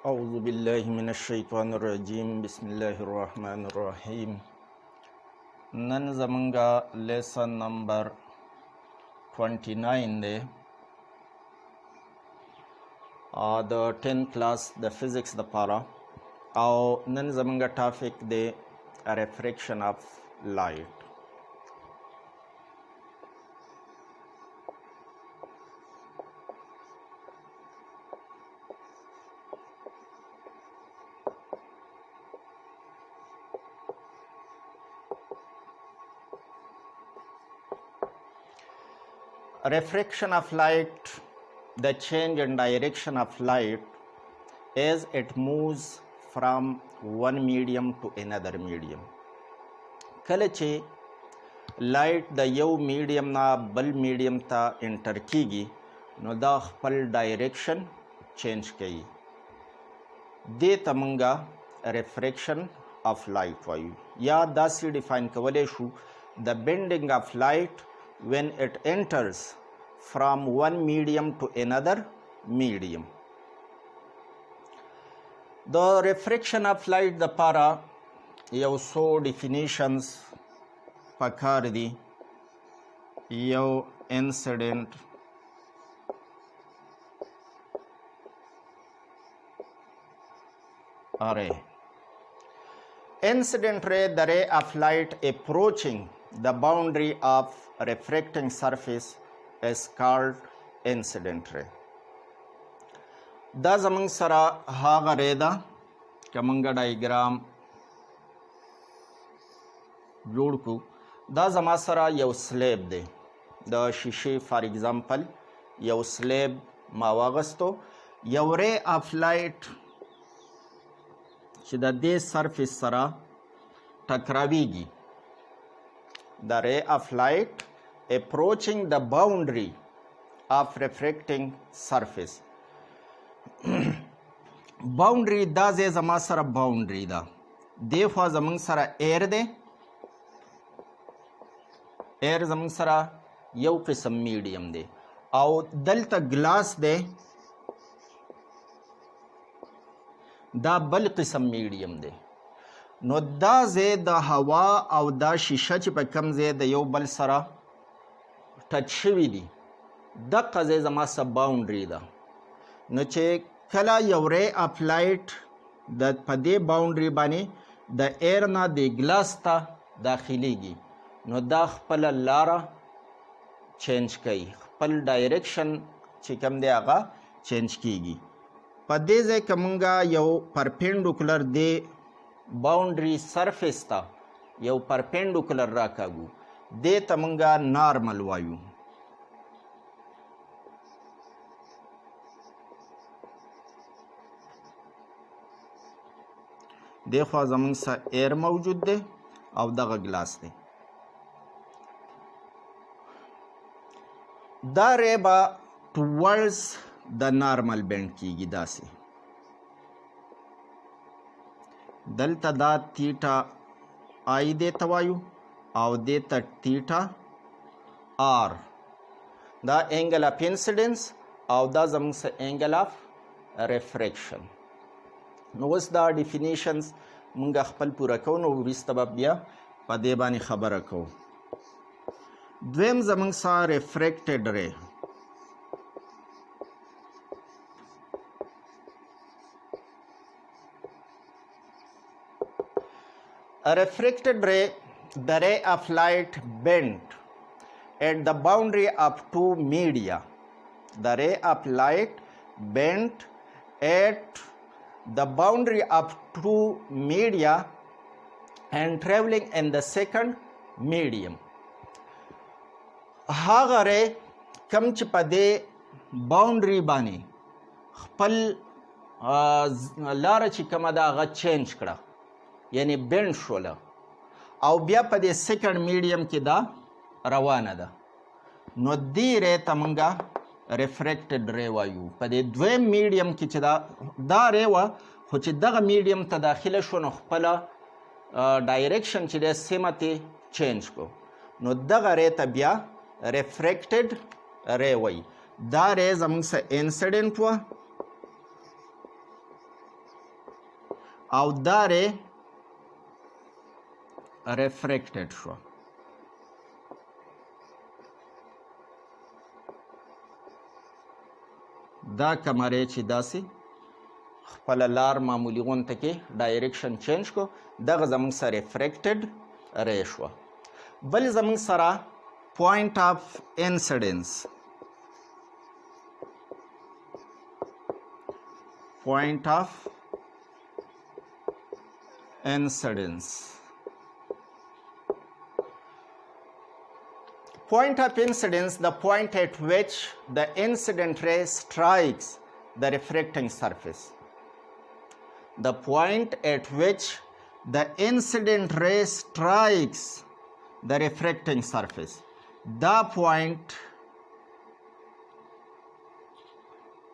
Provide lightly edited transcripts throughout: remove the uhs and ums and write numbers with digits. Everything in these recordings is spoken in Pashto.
أعوذ بالله من الشيطان الرجيم بسم الله الرحمن الرحيم نن زمنگا لیسن نمبر 29 دے د 10th class د physics د پارا او نن زمنگا ټاپک دے refraction of light. Refraction of light, the change in direction of light as it moves from one medium to another medium. کله چې لایټ د یو میډیم نه بل میډیم ته انټر کیږي نو دا خپل ډایرکشن چینج کوي. دې ته موږ ریفریکشن اف لایټ وایو یا داسې ډیفاین کولی شو د بینډینګ اف لایټ when it enters from one medium to another medium. The refraction of light the para یو څو definitions پکار دي. یو incident array. Incident ray, the ray of light approaching the boundary of refracting surface is called incident ray. دا زمونږ سره هغه ری ده که مونږ ډایګرام جوړ کړو. دا زما سره یو سلیب دی د شیشې فار ایگزامپل یو سلیب ما واغستو. یو ری آف لایټ چې د دې سرفیس سره ټکراویږي. The ray of light approaching the boundary of refracting surface. boundary دا ځای زما سره boundary ده. دې خوا زمونږ سره ایر دی. ایر زمونږ سره یو قسم میډیم دی او دلته ګلاس دی دا بل قسم میډیم دی. نو دا ځای د هوا او دا شیشه چې په کوم ځای د یو بل سره ټچ شوي دي دقه ځای زما سره باونډري ده. نو چې کله یو ری اف لایټ د په دې باونډري باندې د ایر نه د ګلاس ته داخلیږي نو دا خپله لاره چینج کوي. خپل ډایرکشن چې کوم دی هغه چینج کیږي. په دې ځای که مونږ یو پرپینډیکولر دی باونډري سرفیس ته یو پرپینډیکولر راکاږو دې ته مونږ نارمل وایو. دې خوا زمونږ سره ایر موجود دی او دغه ګلاس دی. دا ری به ټوورډز د نارمل بینډ کیږي داسې. دلته دا تیټا آی دې ته وایو او دې ته تیټا آر. دا اینګل اف انسیډنس او دا زموږ سره اینګل اف ریفریکشن. نو اوس دا ډیفینیشنز مونږ خپل پوره کوو نو وروسته به بیا په دې باندې خبره کوو. دویم زموږ سره ریفریکټډ ری. A refracted ray, the ray of light bent at the boundary of two media. The ray of light bent at the boundary of two media and traveling in the second medium. هغه ری کم چې په دې باونډري باندې خپل لاره چې کومه ده هغه چینج کړه یعنی بینډ شوله او بیا په دې سیکنډ میډیم کې دا روانه ده. نو دې ری ته موږ ریفریکټډ ری وایو. په دې دویم میډیم کې چې دا ری وه خو چې دغه میډیم ته داخله شو نو خپله ډایرکشن چې دی سیمه ترې چینج کړو نو دغه ری ته بیا ریفریکټډ ری وایي. دا ری زموږ سره انسیډنټ وه او دا ری ریفریکټډ شو. دا کمره چې داسې خپل لار معمولی غونته کې ډایرکشن چینج کو، دغه زموږ سره ریفریکټډ ری شوه. بل زموږ سره پوینټ آف انسیډنس، point of incidence. Point of incidence, the point at which the incident ray strikes the refracting surface. The point at which the incident ray strikes the refracting surface. The point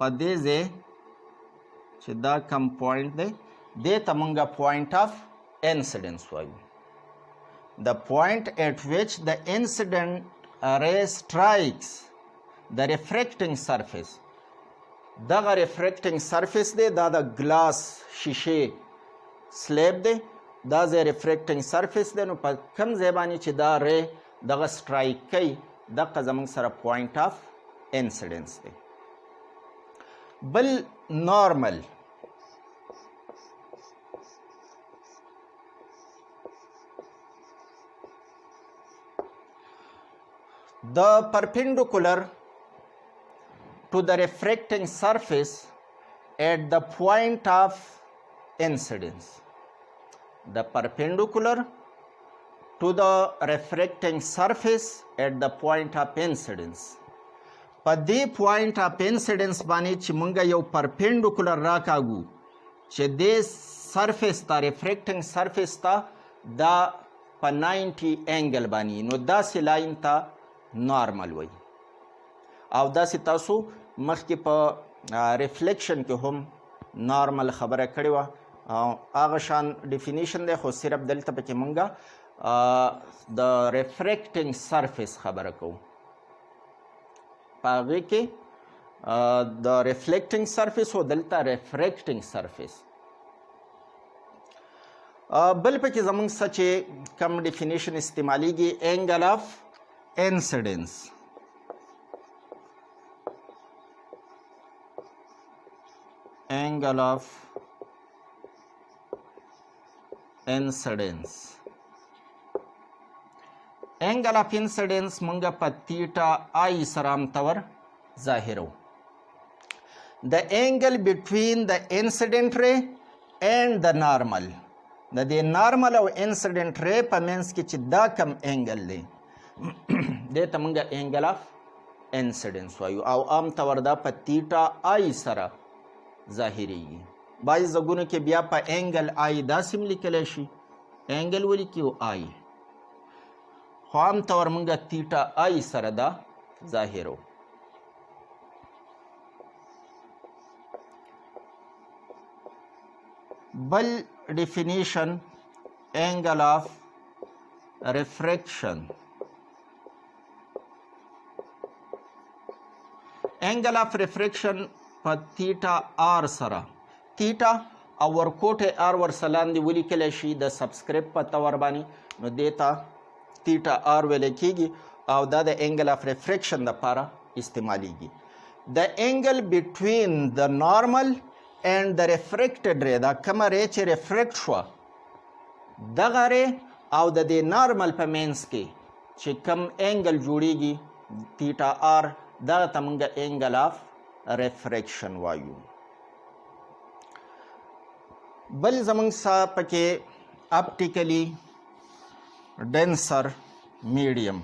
padeze چې دا کم پوینټ دی دې ته موږ پوینټ آف انسیډنس وایو. د پوینټ ایٹ وچ د انسیډنټ ری سټرایکس د ریفریکټینګ سرفیس، دغه ریفریکټینګ سرفیس دی دا د ګلاس شیشې سلیب دی، دا ځای ریفریکټینګ سرفیس دی. نو په کوم ځای باندې چې دا ری دغه سټرایک کوي دغه زموږ سره پوینټ آف انسیډنس دی. بل نارمل، the perpendicular to the refracting surface at the point of incidence. The perpendicular to the refracting surface at the point of incidence. په دې پوینټ اف انسیډنس باندې چې مونږ یو پرپینډیکولر راکاږو چې دې سرفیس ته ریفریکټینګ سرفیس ته دا په 90 انګل باندې، نو داسې لاین ته نارمل وایي. او داسې تاسو مخکې په ریفلیکشن کې هم نارمل خبره کړې وه، هغه شان ډیفینیشن دی، خو صرف دلته پکې مونږ د ریفریکټینګ سرفیس خبره کوو. په هغې کې د ریفلیکټینګ سرفیس او دلته ریفریکټینګ سرفیس. بل پکې زموږ څه چې کم ډیفینیشن استعمالیږي، انګل آف انسیډنس. angle of incidence. angle of incidence مونږه په تیټا آی سره متور ظاهرو. the angle between the incident ray and the normal. د دې نارمل او انسیډنټ ری په منځ کې چې دا کم انګل دی دې ته مونږه انګل آف انسیډنس وایو، او عام طور دا په تیټا آی سره ظاهریږي. بعض ځایونو کې بیا په انګل آی داسې هم لیکلی شي، انګل ولیکي او آی، خو عام طور مونږه تیټا آی سره دا ظاهرو. بل definition angle of refraction. angle of refraction په theta r سره، theta او ورکوټه r ورسلاندې ولیکلی شي د سبسکرپټ په تور باندې، نو دیتا theta r ویل کېږي او دا د angle of refraction لپاره استعمالیږي. the angle between the normal and the refracted ray، دا کومه ری چې ریفریکټ شوه دغه ری او د دې نارمل په منځ کې چې کوم انګل جوړیږي تیټا آر، دغه ته موږ انګل آف ریفریکشن وایو. بل زموږ سره پکې اپټیکلی ډینسر میډیم.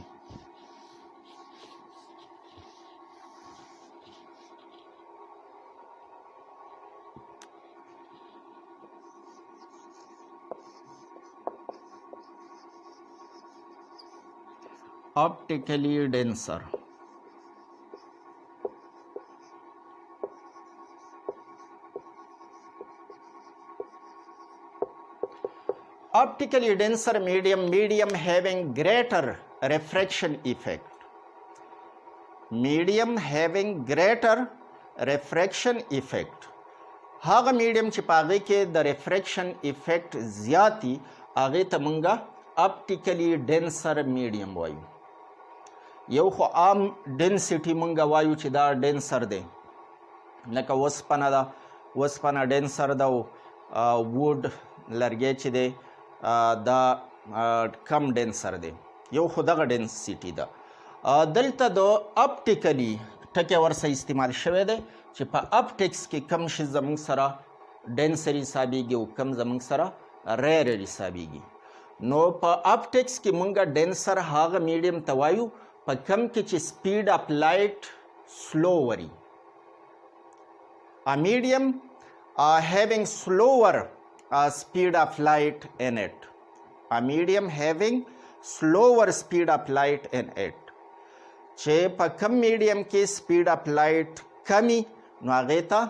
optically denser. Optically denser medium, medium having greater refraction effect. Medium having greater refraction effect. هغه میډیم چې په هغې کې د ریفریکشن افیکټ زیات وي هغې ته موږ اپټیکلی ډینسر میډیم وایو. یو خو عام ډینسټي موږ وایو چې دا ډینسر دی، لکه وسپنه ده، وسپنه ډینسر ده او ووډ لرګی چې دی دا کم ډینسر دی. یو خو دغه ډینسټي ده. دلته د اپټیکلی ټکی ورسره استعمال شوی دی چې په اپټکس کې کم شي زموږ سره ډینسر حسابیږي او کم زموږ سره ریرر حسابیږي. نو په اپټکس کې مونږ ډینسر هغه میډیم ته وایو په کم کې چې سپیډ اف لایټ سلو وي. A medium having slower speed of light in it. A medium having slower speed of light in it. چې په کم میډیم کې سپیډ اف لایټ کمی نو هغې ته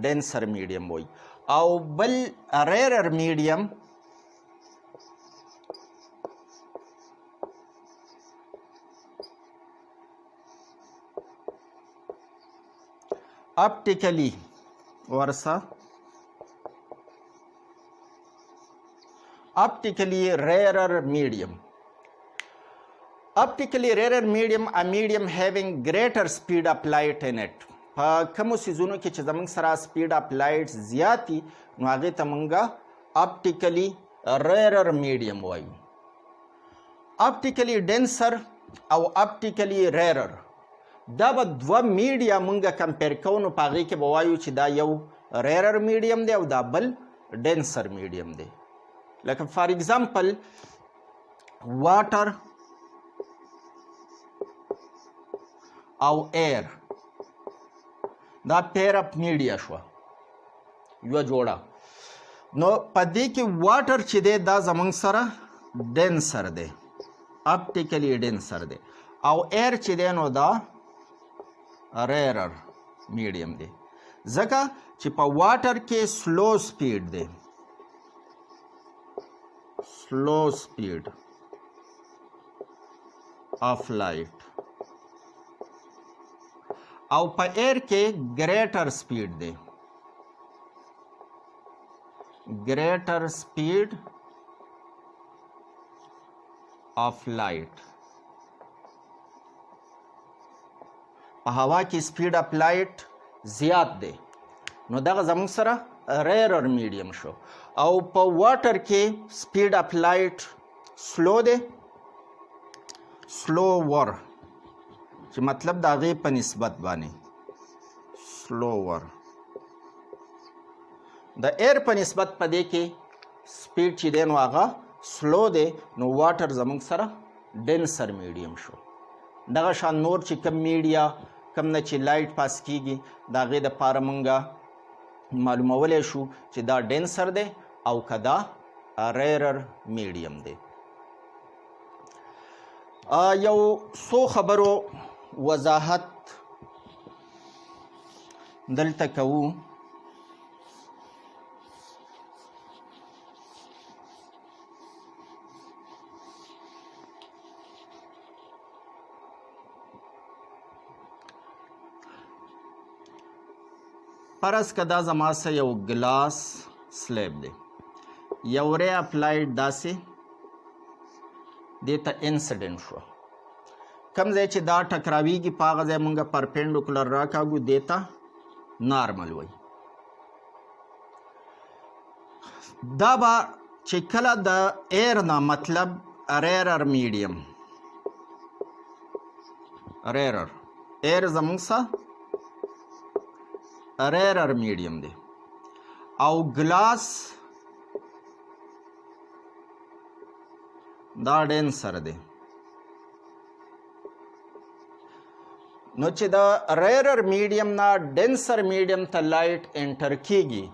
ډینسر میډیم وایي. او بل ریرر میډیم اپټیکلی ورسه اپټیکلی ریرر میډیم. Optically rarer medium, a medium having greater speed of light in it. په کومو سیزونو کې چې زموږ سره سپیډ اف لایټ زیات وي نو هغې ته موږ اپټیکلی ریرر میډیم وایو. اپټیکلی ډینسر او اپټیکلی ریرر دا به دوه میډیا موږ کمپیر کوو نو په هغې کې به وایو چې دا یو ریرر میډیم دی او دا بل ډینسر میډیم دی. لکه فار ایگزامپل واټر او ایر دا پیر اپ میډیا شوه یوه جوړه. نو په دې کې واټر چې دی دا زموږ سره ډینسر دی، اپټیکلی ډینسر دی، او ایر چې دی نو دا ریرر میډیم دی ځکه چې په واټر کې سلو سپیډ دی، سلو سپیډ آف لایټ، او په ایر کې ګریټر سپیډ دی، ګریټر سپیډ آف لایټ. په هوا کې سپیډ آف لایټ زیات دی نو دغه زموږ سره ریرر میډیم شو. او په واټر کې سپیډ آف لایټ سلو دی، سلو ور چې مطلب د هغې په نسبت باندې سلوور. د ایر په نسبت په دې کې سپیډ چې دی نو هغه سلو دی نو واټر زموږ سره ډینسر میډیم شو. دغه شان نور چې کم میډیا کم نه چې لایټ پاس کیږي د هغې دپاره موږ معلومولی شو چې دا ډینسر دی او که دا ریرر میډیم دی. یو څو خبرو وضاحت دلته کوو. فرض که دا زما سه یو ګلاس سلیب دی، یو ری اف لایټ داسې دې ته انسیډنټ شوه، کم ځای چې دا ټکراویږي په هغه ځای موږ پرپینډیکولر راکاږو دې ته نارمل وایي. دا به چې کله د ایر نه مطلب ریرر میډیم، ریرر ایر زموږ سه ریرر میډیم دی او ګلاس دا ډینسر دی. نو چې د ریرر میډیم نه ډینسر میډیم ته لایټ انټر کیږي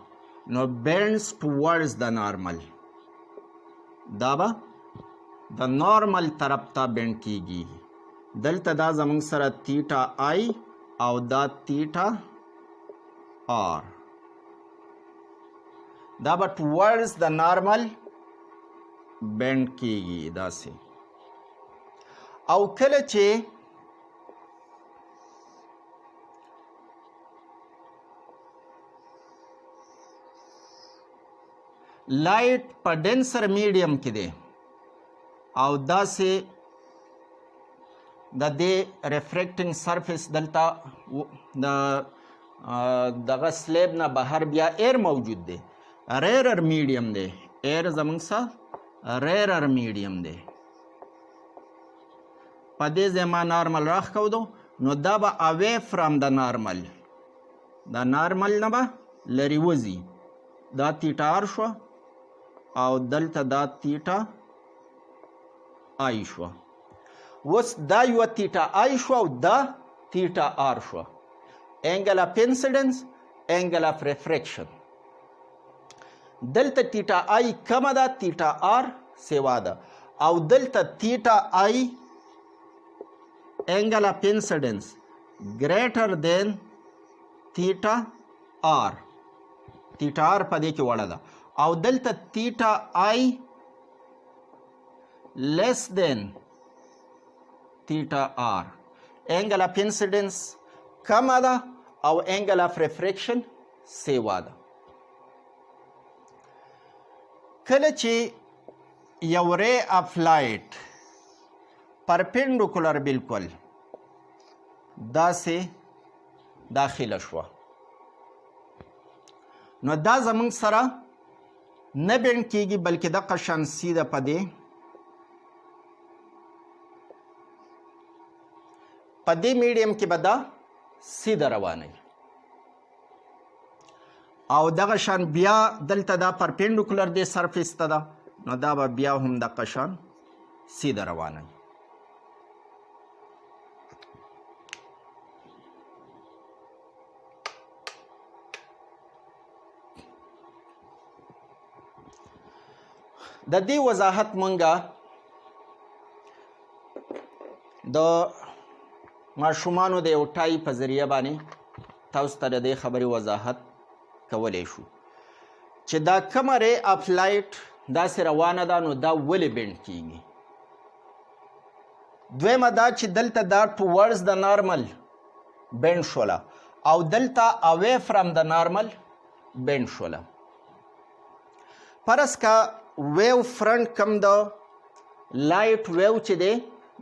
نو بینډز ټوورډز د نارمل، دا به د نارمل طرف ته بینډ کیږي. دلته دا زموږ سره تیټا آی او دا تیټا آر، دا به ټوورډز د نارمل بینډ کیږي داسې. او کله چې لایټ په ډینسر میډیم کې دی او داسې د دې ریفریکټینګ سرفیس دلته د دغه سلیب نه بهر بیا ایر موجود دی ریرر میډیم دی ایر زموږ څه ریرر میډیم دی په دې ځای ما نارمل راښکودو نو دا به اوی فرام د نارمل دا نارمل نه به لرې وځي دا تیټا آر شوه او دلته دا تیټا آی شوه اوس دا یوه تیټا آی شوه او دا تیټا آر شوه انګل اف انسیډنس انګل اف ریفریکشن دلته تیټا آی کمه ده تیټا آر سیوا ده او دلته تیټا آی angle of incidence greater than theta r theta r په دې کې وړه ده او دلته theta I less than theta r angle of incidence کمه ده او angle of refraction سیوا ده کله چې یو ray of light پرپینډیکولر بالکل داسې داخله شوه نو دا زموږ سره نه بینډ کیږي بلکې دغه شان سیده په دې میډیم کې به دا سیده روانوي او دغه شان بیا دلته دا پرپینډیکولر دی سرفیس ته ده نو دا به بیا هم دغه شان سیده روانوي د دې وضاحت مونږه د ماشومانو د یو ټای په ذریعه باندې تاسو ته د دې خبرې وضاحت کولی شو چې دا کومه ری اف لایټ داسې روانه ده نو دا ولې بینډ کیږي دویمه دا چې دلته دا ټوورډز د نارمل بینډ شوله او دلته اوی فرام د نارمل بینډ شوله فرض کا ویو فرنٹ کم د لایټ ویو چې دی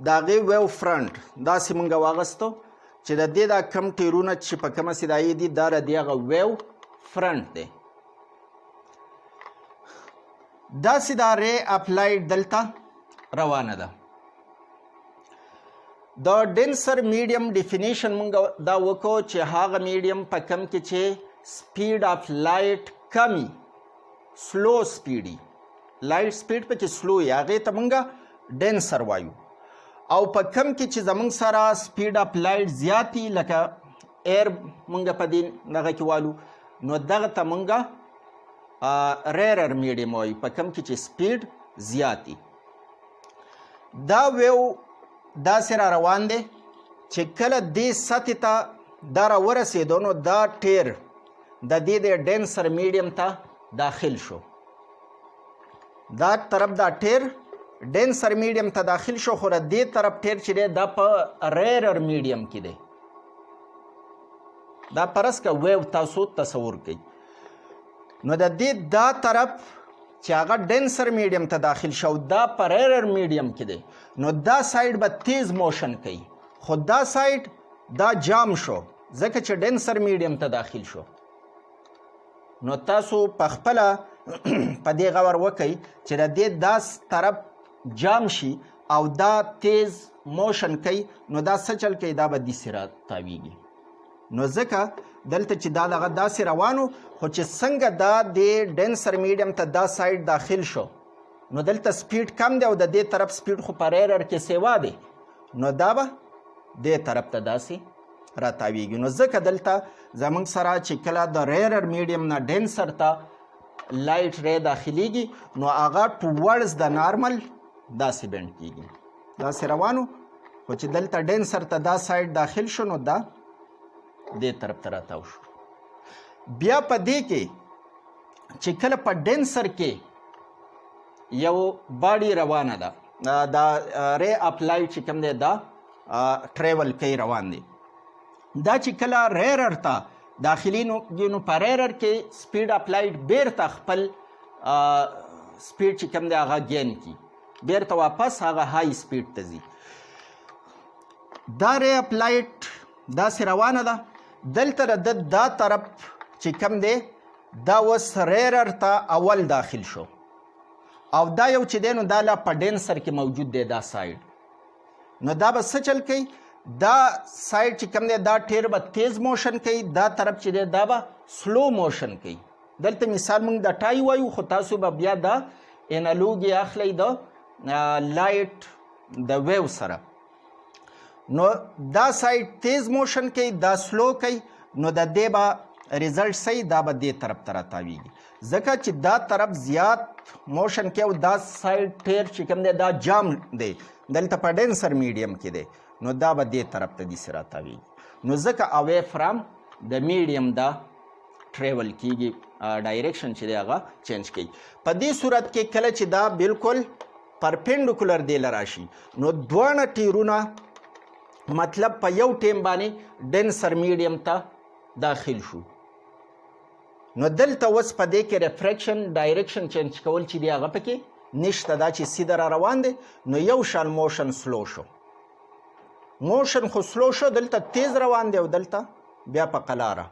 د هغې ویو فرنٹ داسې موږ واغستو چې د دې دا کم ټیرونه چې په کومه سیدایي دي دا د هغه ویو فرنٹ دی داسې دا ری اف لایټ دلته روانه ده د ډینسر میډیم ډیفینیشن موږ دا وکړو چې هغه میډیم په کم کې چې سپیډ اف لایټ کمی سلو سپیډي لایټ سپیډ پکې سلو یې هغې ته موږ ډینسر وایو او په کم کې چې زموږ سره سپیډ اف لایټ زیاتي لکه ایر موږ په دې دغه کې والو نو دغه ته موږ ریرر میډیم وایو په کم کې چې سپیډ زیاتي دا ویو داسې را روان دی چې کله دې سطحې ته دا راورسېدو نو دا ټیر د دې د ډینسر میډیم ته داخل شو دا طرف دا ټیر ډینسر میډیم ته داخل شو خو د دې طرف ټیر چې دی دا په ریرر میډیم کې دی دا فرض که ویو تاسو تصور کوئ نو د دې دا طرف چې هغه ډینسر میډیم ته داخل شو دا په ریرر میډیم کې دی نو دا سایډ به تیز موشن کوي خو دا سایډ دا جام شو ځکه چې ډینسر میډیم ته داخل شو نو تاسو په خپله په دې غور وکئ چې د دې دا طرف جام شي او دا تیز موشن کوي نو دا څه چل کوي دا به داسې راتاویږي نو ځکه دلته چې دا دغه داسې روانو خو چې څنګه دا د ډینسر میډیم ته دا سایډ داخل شو نو دلته سپیډ کم دی او د دې طرف سپیډ خو په ریرر کې سیوا دی نو دا به دې طرف ته داسې راتاویږي نو ځکه دلته زموږ سره چې کله د ریرر میډیم نه ډینسر ته لایټ ری داخلیږي نو هغه ټوورډز د نارمل داسې بینډ کیږي داسې روانو خو چې دلته ډینسر ته دا سایډ داخل شو نو دا دې طرف ته راتاو شو بیا په دې کې چې کله په ډینسر کې یو باډي روانه ده دا ری اف لایټ چې کوم دی دا ټریول کوي روان دی دا چې کله ریرر ته داخلي نو په ریرر کې سپیډ اف لایټ بیرته خپل سپیډ چې کوم دی هغه گین کی بیرته واپس هغه های سپیډ ته ځي. دا ری اپ لایټ داسې روانه ده. دلته د دا طرف چې کوم دی دا اوس ریرر ته اول داخل شو او دا یو چې دی نو دا لا په ډینسر کې موجود دی دا سایډ. نو دا به څه چل کوي؟ دا سایډ چې کوم دی دا ډېر به تیز موشن کوي، دا طرف چې دی دا به سلو موشن کوي. دلته مثال موږ د ټای وایو خو تاسو به بیا دا انالوګي اخلئ د لایټ د ویو سره. نو دا سایډ تیز موشن کوي، دا سلو کوي، نو د دې به ریزلټ صحیح دا به دې طرف ته راتاویږي. ځکه چې دا طرف زیات موشن کوي او دا سایډ ډېر چې کوم دی دا جام دی دلته په ډینسر میډیم کې دی، نو دا به دې طرف ته داسې راتاویږي. نو ځکه اوے فرام د میډیم دا ټریول کیږي، ډایرکشن چې دی هغه چینج کوي. په دې صورت کې کله چې دا بالکل پرپینډیکولر دی لراشي نو دواړه ټیرونه مطلب په یو ټیم باندې ډینسر میډیم ته داخل شو. نو دلته اوس په دې کې ریفریکشن ډایرکشن چینج کول چې دی هغه پکې نشته، دا چې سیده را روان دی نو یو شان موشن سلو شو. موشن خو سلو شو، دلته تیز روان دی او دلته بیا په قلاره،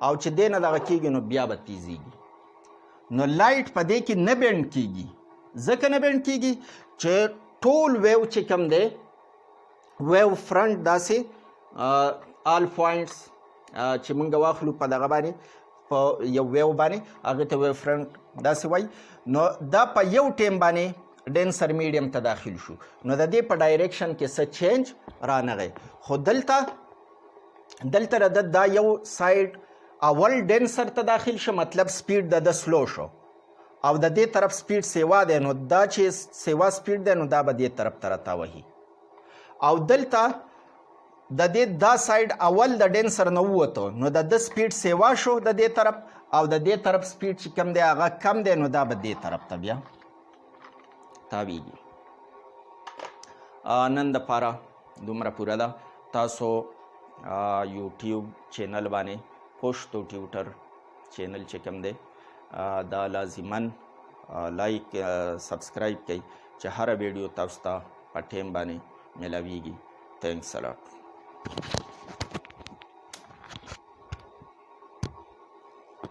او چې دی نه دغه کېږي نو بیا به تیزیږي. نو لایټ په دې کې نه بینډ کېږي. ځکه نه بینډ کېږي چې ټول ویو چې کوم دی ویو فرنٹ داسې آل پوینټس چې موږ واخلو په دغه باندې په یو ویو باندې هغې ته ویو فرنٹ داسې وایي. نو دا په یو ټیم باندې ډینسر میډیم ته داخل شو، نو د دې په ډایرکشن کې څه چینج رانغی. خو دلته د دا یو سایډ اول ډینسر ته داخل شو، مطلب سپیډ د سلو شو او د دې طرف سپیډ سیوا دی، نو دا چې سیوا سپیډ دی نو دا به دې طرف ته راتاوهي. او دلته د دې دا سایډ اول د ډینسر نه ووته نو د ده سپیډ سیوا شو د دې طرف، او د دې طرف سپیډ چې کم دی هغه کم دی، نو دا به دې طرف ته بیا تاویږي. نن دپاره دومره پوره ده. تاسو یوټیوب چینل باندې پوشتو ټیوټر چینل چې کوم دی دا لازماً لایک سبسکرایب کړئ چې هره ویډیو تاسو ته په ټیم باندې ملاویږي. تھینکس الاٹ.